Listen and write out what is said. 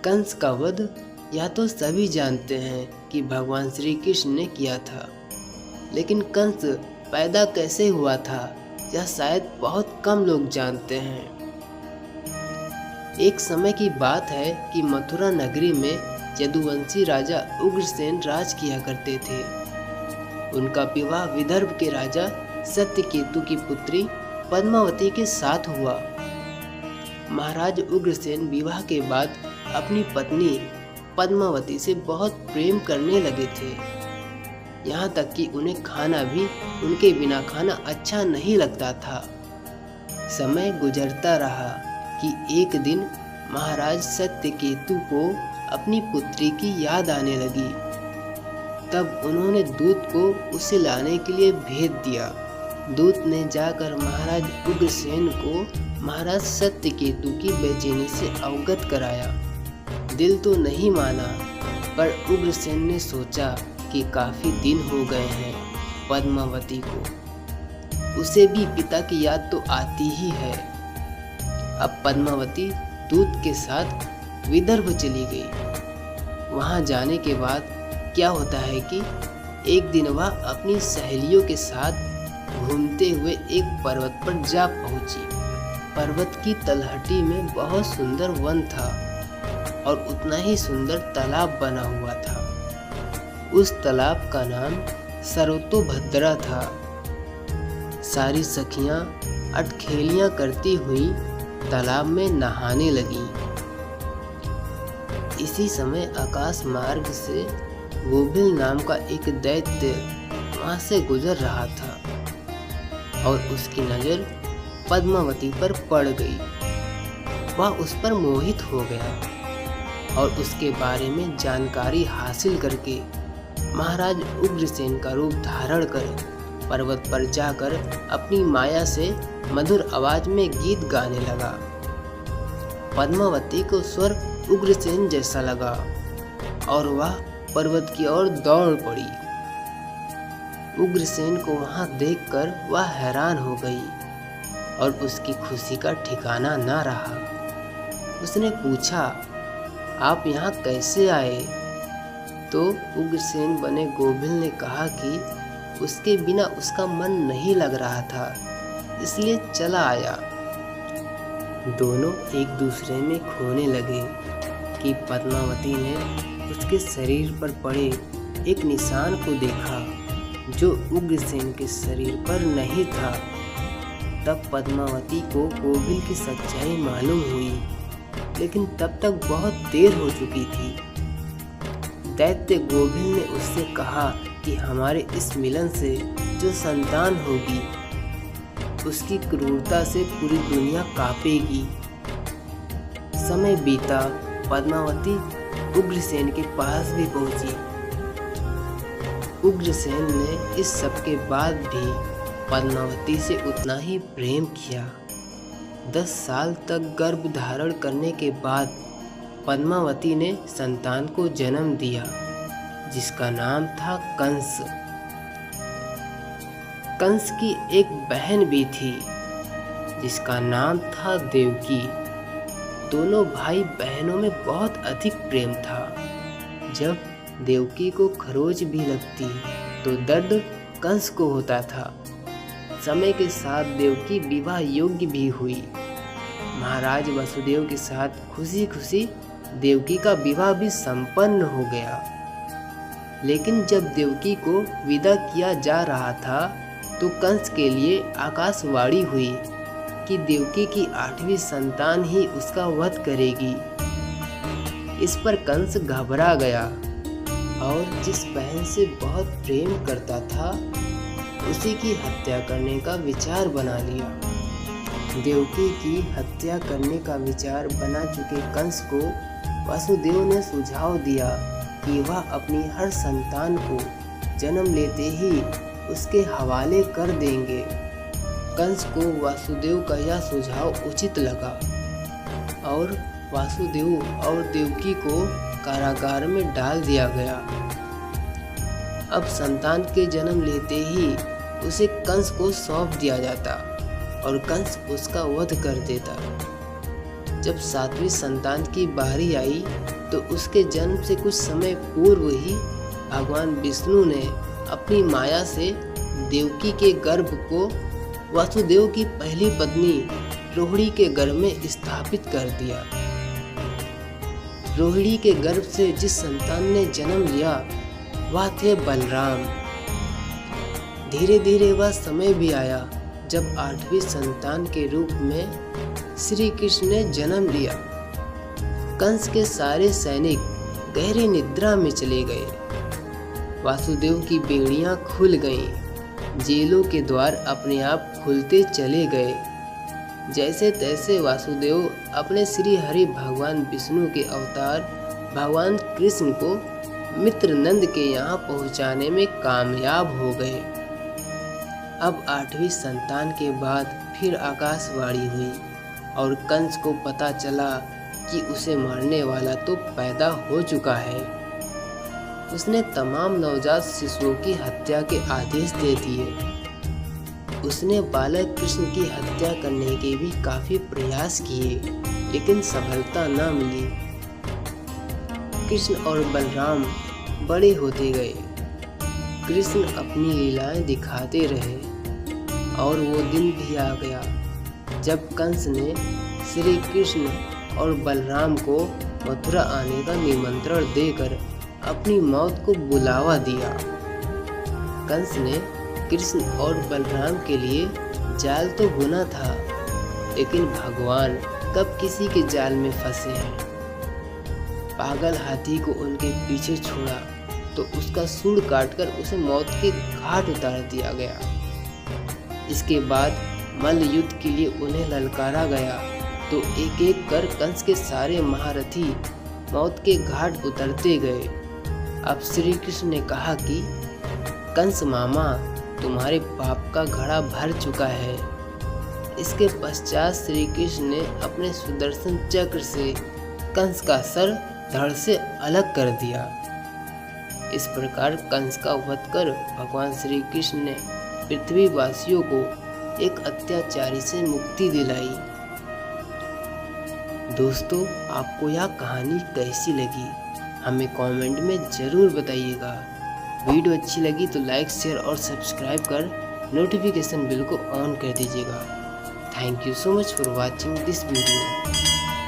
कंस का वध या तो सभी जानते हैं कि भगवान श्री कृष्ण ने किया था, लेकिन कंस पैदा कैसे हुआ था यह शायद बहुत कम लोग जानते हैं। एक समय की बात है कि मथुरा नगरी में यदुवंशी राजा उग्रसेन राज किया करते थे। उनका विवाह विदर्भ के राजा सत्यकेतु की पुत्री पद्मावती के साथ हुआ। महाराज उग्रसेन विवाह के बाद अपनी पत्नी पद्मावती से बहुत प्रेम करने लगे थे, यहाँ तक कि उन्हें खाना भी उनके बिना खाना अच्छा नहीं लगता था। समय गुजरता रहा कि एक दिन महाराज सत्यकेतु को अपनी पुत्री की याद आने लगी। तब उन्होंने दूत को उसे लाने के लिए भेज दिया। दूत ने जाकर महाराज उग्रसेन को महाराज सत्यकेतु की बेचैनी से अवगत कराया। दिल तो नहीं माना, पर उग्रसेन ने सोचा कि काफी दिन हो गए हैं पद्मावती को, उसे भी पिता की याद तो आती ही है। अब पद्मावती दूत के साथ विदर्भ चली गई। वहां जाने के बाद क्या होता है कि एक दिन वह अपनी सहेलियों के साथ घूमते हुए एक पर्वत पर जा पहुंची। पर्वत की तलहटी में बहुत सुंदर वन था और उतना ही सुंदर तालाब बना हुआ था। उस तालाब का नाम सरतोभद्रा था। सारी सखियां अटखेलियां करती हुई तालाब में नहाने लगी। इसी समय आकाश मार्ग से गोबिल नाम का एक दैत्य वहां से गुजर रहा था और उसकी नजर पद्मावती पर पड़ गई। वह उस पर मोहित हो गया और उसके बारे में जानकारी हासिल करके महाराज उग्रसेन का रूप धारण कर पर्वत पर जाकर अपनी माया से मधुर आवाज में गीत गाने लगा। पद्मावती को स्वर उग्रसेन जैसा लगा और वह पर्वत की ओर दौड़ पड़ी। उग्रसेन को वहां देखकर वह हैरान हो गई और उसकी खुशी का ठिकाना ना रहा। उसने पूछा, आप यहाँ कैसे आए? तो उग्रसेन बने गोबिल ने कहा कि उसके बिना उसका मन नहीं लग रहा था, इसलिए चला आया। दोनों एक दूसरे में खोने लगे कि पद्मावती ने उसके शरीर पर पड़े एक निशान को देखा जो उग्रसेन के शरीर पर नहीं था। तब पद्मावती को गोबिल की सच्चाई मालूम हुई, लेकिन तब तक बहुत देर हो चुकी थी। दैत्य गोबिल ने उससे कहा कि हमारे इस मिलन से जो संतान होगी उसकी क्रूरता से पूरी दुनिया कांपेगी। समय बीता, पद्मावती उग्रसेन के पास भी पहुंची। उग्रसेन ने इस सब के बाद भी पद्मावती से उतना ही प्रेम किया। 10 साल तक गर्भ धारण करने के बाद पद्मावती ने संतान को जन्म दिया, जिसका नाम था कंस। कंस की एक बहन भी थी जिसका नाम था देवकी। दोनों भाई बहनों में बहुत अधिक प्रेम था। जब देवकी को खरोच भी लगती तो दर्द कंस को होता था। समय के साथ देवकी विवाह योग्य भी हुई। महाराज वसुदेव के साथ खुशी खुशी देवकी का विवाह भी संपन्न हो गया। लेकिन जब देवकी को विदा किया जा रहा था तो कंस के लिए आकाशवाणी हुई कि देवकी की 8वीं संतान ही उसका वध करेगी। इस पर कंस घबरा गया और जिस बहन से बहुत प्रेम करता था उसी की हत्या करने का विचार बना लिया। देवकी की हत्या करने का विचार बना चुके कंस को वसुदेव ने सुझाव दिया कि वह अपनी हर संतान को जन्म लेते ही उसके हवाले कर देंगे। कंस को वासुदेव का यह सुझाव उचित लगा और वासुदेव और देवकी को कारागार में डाल दिया गया। अब संतान के जन्म लेते ही उसे कंस को सौंप दिया जाता और कंस उसका वध कर देता। जब 7वीं संतान की बारी आई तो उसके जन्म से कुछ समय पूर्व ही भगवान विष्णु ने अपनी माया से देवकी के गर्भ को वासुदेव की पहली पत्नी रोहिणी के गर्भ में स्थापित कर दिया। रोहिणी के गर्भ से जिस संतान ने जन्म लिया वह थे बलराम। धीरे धीरे वह समय भी आया जब 8वीं संतान के रूप में श्री कृष्ण ने जन्म लिया। कंस के सारे सैनिक गहरी निद्रा में चले गए। वासुदेव की बेड़ियां खुल गईं। जेलों के द्वार अपने आप खुलते चले गए। जैसे तैसे वासुदेव अपने श्री हरि भगवान विष्णु के अवतार भगवान कृष्ण को मित्र नंद के यहाँ पहुँचाने में कामयाब हो गए। अब 8वीं संतान के बाद फिर आकाशवाणी हुई और कंस को पता चला कि उसे मारने वाला तो पैदा हो चुका है। उसने तमाम नवजात शिशुओं की हत्या के आदेश दे दिए। उसने बालक कृष्ण की हत्या करने के भी काफी प्रयास किए, लेकिन सफलता न मिली। कृष्ण और बलराम बड़े होते गए। कृष्ण अपनी लीलाएं दिखाते रहे और वो दिन भी आ गया जब कंस ने श्री कृष्ण और बलराम को मथुरा आने का निमंत्रण देकर अपनी मौत को बुलावा दिया। कंस ने कृष्ण और बलराम के लिए जाल तो बुना था, लेकिन भगवान कब किसी के जाल में फंसे हैं। पागल हाथी को उनके पीछे छोड़ा तो उसका सूंड काटकर उसे मौत के घाट उतार दिया गया। इसके बाद मल्ल युद्ध के लिए उन्हें ललकारा गया तो एक एक कर कंस के सारे महारथी मौत के घाट उतरते गए। अब श्री कृष्ण ने कहा कि कंस मामा, तुम्हारे पाप का घड़ा भर चुका है। इसके पश्चात श्री कृष्ण ने अपने सुदर्शन चक्र से कंस का सर धड़ से अलग कर दिया। इस प्रकार कंस का वध कर भगवान श्री कृष्ण ने पृथ्वीवासियों को एक अत्याचारी से मुक्ति दिलाई। दोस्तों, आपको यह कहानी कैसी लगी हमें कमेंट में ज़रूर बताइएगा। वीडियो अच्छी लगी तो लाइक, शेयर और सब्सक्राइब कर नोटिफिकेशन बिल को ऑन कर दीजिएगा। Thank you so much for watching this video.